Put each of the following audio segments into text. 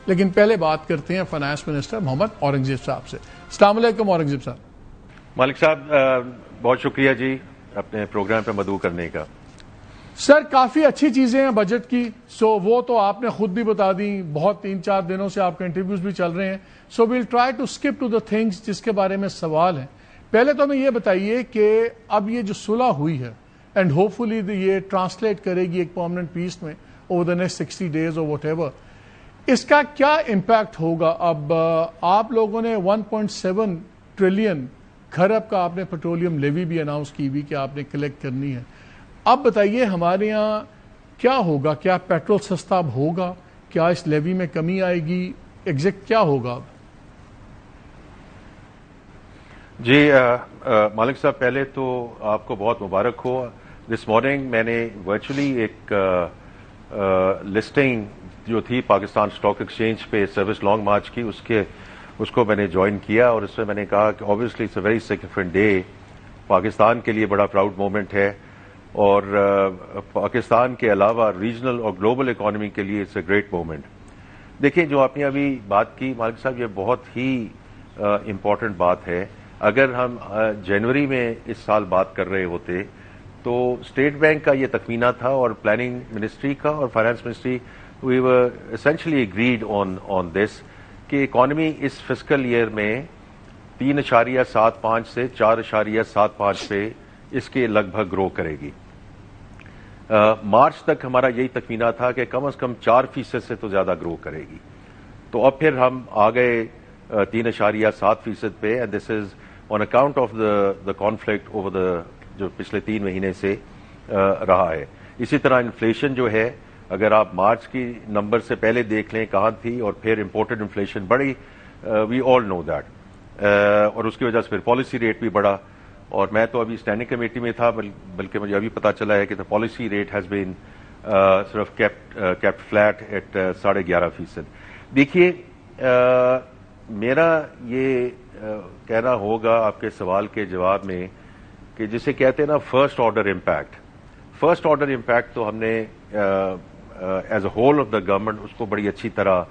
لیکن پہلے بات کرتے ہیں فائنانس منسٹر محمد اورنگزیب صاحب سے. السلام علیکم اورنگزیب صاحب. مالک صاحب بہت شکریہ جی اپنے پروگرام پہ مدعو کرنے کا. سر کافی اچھی چیزیں ہیں بجٹ کی، وہ تو آپ نے خود بھی بتا دیں، بہت 3-4 دنوں سے آپ کے انٹرویوز بھی چل رہے ہیں. We'll try to skip to the things جس کے بارے میں سوال ہیں. پہلے تو ہمیں یہ بتائیے کہ اب یہ جو صلح ہوئی ہے اینڈ ہوپ فلی یہ ٹرانسلیٹ کرے گی ایک پرماننٹ پیس میں اوور دا نیکسٹ 60 days اور واٹ ایور، اس کا کیا امپیکٹ ہوگا؟ اب آپ لوگوں نے 1.7 ٹریلین کھرب کا آپ نے پیٹرولیم لیوی بھی اناؤنس کی بھی کہ آپ نے کلیکٹ کرنی ہے. اب بتائیے ہمارے یہاں کیا ہوگا؟ کیا پیٹرول سستا اب ہوگا؟ کیا اس لیوی میں کمی آئے گی؟ ایگزیکٹ کیا ہوگا اب؟ جی مالک صاحب پہلے تو آپ کو بہت مبارک ہو. دس مارننگ میں نے ورچولی ایک لسٹنگ جو تھی پاکستان اسٹاک ایکسچینج پہ سروس لانگ مارچ کی اس کو میں نے جوائن کیا، اور اس میں نے کہا کہ obviously it's a very significant day, Pakistan کے لیے بڑا پراؤڈ مومنٹ ہے، اور پاکستان کے علاوہ ریجنل اور گلوبل اکانومی کے لیے اٹس اے گریٹ مومنٹ. دیکھیں جو آپ نے ابھی بات کی مالک صاحب، یہ بہت ہی امپورٹنٹ بات ہے. اگر ہم جنوری میں اس سال بات کر رہے ہوتے تو اسٹیٹ بینک کا یہ تخمینہ تھا اور پلاننگ منسٹری کا اور فائنانس منسٹری وی ور اسینشلی اگریڈ آن دس کہ اکانومی اس فسکل ایئر میں 3.75 سے 4.75 پہ اس کے لگ بھگ گرو کرے گی. مارچ تک ہمارا یہی تخمینہ تھا کہ کم از کم 4% سے تو زیادہ گرو کرے گی. تو اب پھر ہم آ گئے 3.7% پہ، and this is on account of the conflict over جو پچھلے 3 مہینے سے رہا ہے. اسی طرح انفلیشن جو ہے اگر آپ مارچ کی نمبر سے پہلے دیکھ لیں کہاں تھی اور پھر امپورٹڈ انفلیشن بڑھی، وی آل نو دیٹ، اور اس کی وجہ سے پھر پالیسی ریٹ بھی بڑھا. اور میں تو ابھی اسٹینڈنگ کمیٹی میں تھا، بلکہ مجھے ابھی پتا چلا ہے کہ the policy rate has been صرف کیپٹ فلیٹ ایٹ 11.5%. دیکھیے میرا یہ کہنا ہوگا آپ کے سوال کے جواب میں کہ جسے کہتے ہیں نا فرسٹ آرڈر امپیکٹ تو ہم نے as a whole of the government اس کو بڑی اچھی طرح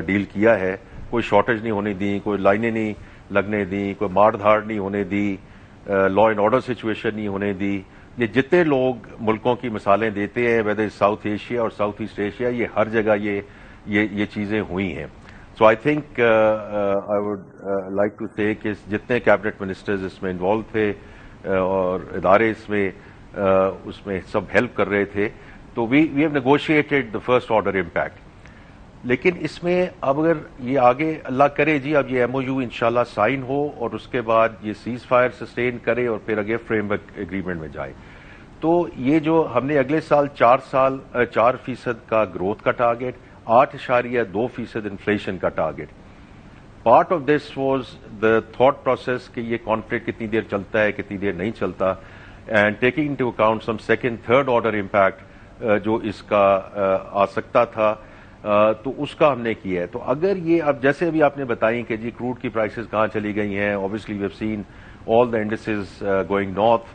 ڈیل کیا ہے. کوئی شارٹیج نہیں ہونے دی، کوئی لائنیں نہیں لگنے دی، کوئی مار دھاڑ نہیں ہونے دی، لا اینڈ آرڈر سچویشن نہیں ہونے دی. یہ جتنے لوگ ملکوں کی مثالیں دیتے ہیں ویدر ساؤتھ ایشیا اور ساؤتھ ایسٹ ایشیا، یہ ہر جگہ یہ چیزیں ہوئی ہیں. So I think I would like to say کہ جتنے کیبنٹ منسٹرز اس میں انوالو تھے اور ادارے اس میں سب ہیلپ کر رہے تھے، تو we have negotiated the first order impact. لیکن اس میں اب اگر یہ آگے اللہ کرے جی اب یہ ایم او یو انشاءاللہ سائن ہو اور اس کے بعد یہ سیز فائر سسٹین کرے اور پھر اگے فریم ورک ایگریمنٹ میں جائے، تو یہ جو ہم نے اگلے سال 4% کا گروتھ کا ٹارگیٹ، 8.2% انفلیشن کا target. Part of this was the thought process کہ یہ کانفلکٹ کتنی دیر چلتا ہے کتنی دیر نہیں چلتا، and taking into account some second third order impact جو اس کا آ سکتا تھا، تو اس کا ہم نے کیا ہے. تو اگر یہ اب جیسے ابھی آپ نے بتائیں کہ جی کروڈ کی پرائسز کہاں چلی گئی ہیں، obviously we have seen all the indices going north,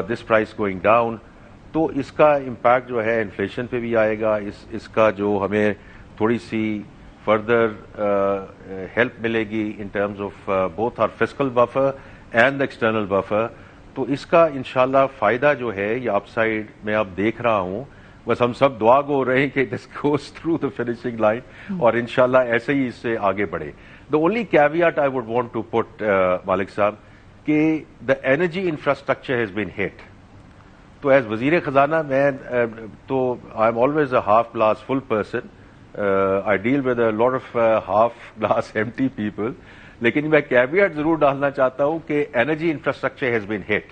this price going down، تو اس کا امپیکٹ جو ہے انفلیشن پہ بھی آئے گا. اس کا جو ہمیں تھوڑی سی فردر ہیلپ ملے گی in terms of both our fiscal buffer and external buffer. تو اس کا انشاءاللہ فائدہ جو ہے یہ اپ سائڈ میں اب دیکھ رہا ہوں. بس ہم سب دعا گو رہے ہیں کہ this goes through the finishing line اور انشاءاللہ ایسے ہی اس سے آگے بڑھے. The only caveat I would want to put Malik صاحب کہ the energy infrastructure has been hit. تو ایز وزیر خزانہ میں تو I am always a half glass full person, I deal with a lot of half glass empty people, لیکن میں caveat ضرور ڈالنا چاہتا ہوں کہ energy infrastructure has been hit.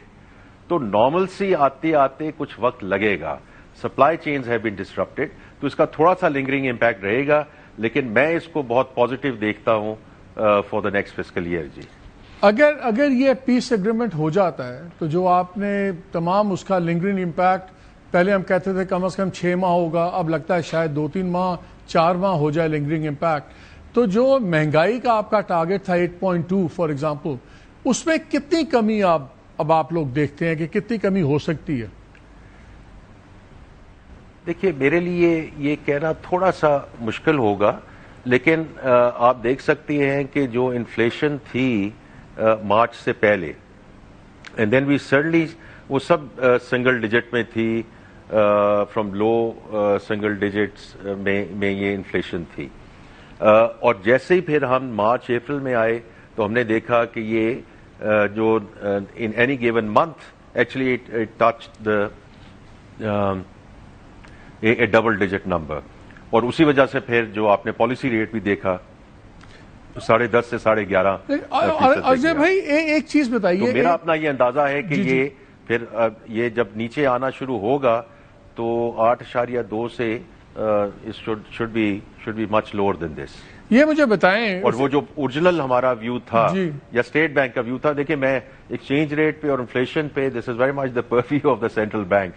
تو نارمل سی آتے آتے کچھ وقت لگے گا، سپلائی چینز ہیو بین ڈسرپٹڈ، تو اس کا تھوڑا سا لنگرنگ امپیکٹ رہے گا، لیکن میں اس کو بہت پازیٹیو دیکھتا ہوں for the next fiscal year. جی اگر یہ پیس ایگریمنٹ ہو جاتا ہے تو جو آپ نے تمام اس کا لنگرنگ امپیکٹ، پہلے ہم کہتے تھے کم از کم 6 ماہ ہوگا، اب لگتا ہے شاید 2-3 ماہ 4 ماہ ہو جائے لنگرنگ امپیکٹ. تو جو مہنگائی کا آپ کا ٹارگیٹ تھا 8.2 فار ایگزامپل، اس میں کتنی کمی اب آپ لوگ دیکھتے ہیں کہ کتنی کمی ہو سکتی ہے؟ دیکھیے میرے لیے یہ کہنا تھوڑا سا مشکل ہوگا، لیکن آپ دیکھ سکتی ہیں کہ جو انفلیشن تھی مارچ سے پہلے اینڈ دین وی سڈنلی وہ سب سنگل ڈیجٹ میں تھی, فرام لو سنگل ڈیجٹس میں یہ انفلیشن تھی, اور جیسے ہی پھر ہم مارچ اپریل میں آئے تو ہم نے دیکھا کہ یہ جو in any given month actually it touch a double digit number, اور اسی وجہ سے پھر جو آپ نے پالیسی ریٹ بھی دیکھا 10.5 سے 11.5. اجے بھائی ایک چیز بتائیے, میرا اپنا یہ اندازہ ہے کہ یہ پھر یہ جب نیچے آنا شروع ہوگا تو 8.2 سے should be much lower than this. یہ مجھے بتائیں, اور وہ جو اوریجنل ہمارا ویو تھا یا اسٹیٹ بینک کا ویو تھا, دیکھیں میں ایکسچینج ریٹ پہ اور انفلیشن پہ this is very much the purview of the central bank,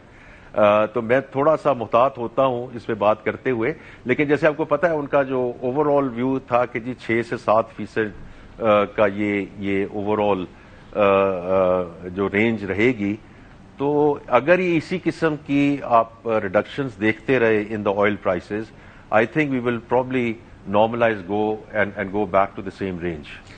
تو میں تھوڑا سا محتاط ہوتا ہوں اس پہ بات کرتے ہوئے, لیکن جیسے آپ کو پتا ہے ان کا جو اوور آل ویو تھا کہ جی 6 سے 7% کا یہ اوور آل جو رینج رہے گی, تو اگر یہ اسی قسم کی آپ ریڈکشنز دیکھتے رہے in the oil prices, I think we will probably normalize and go back to the same range.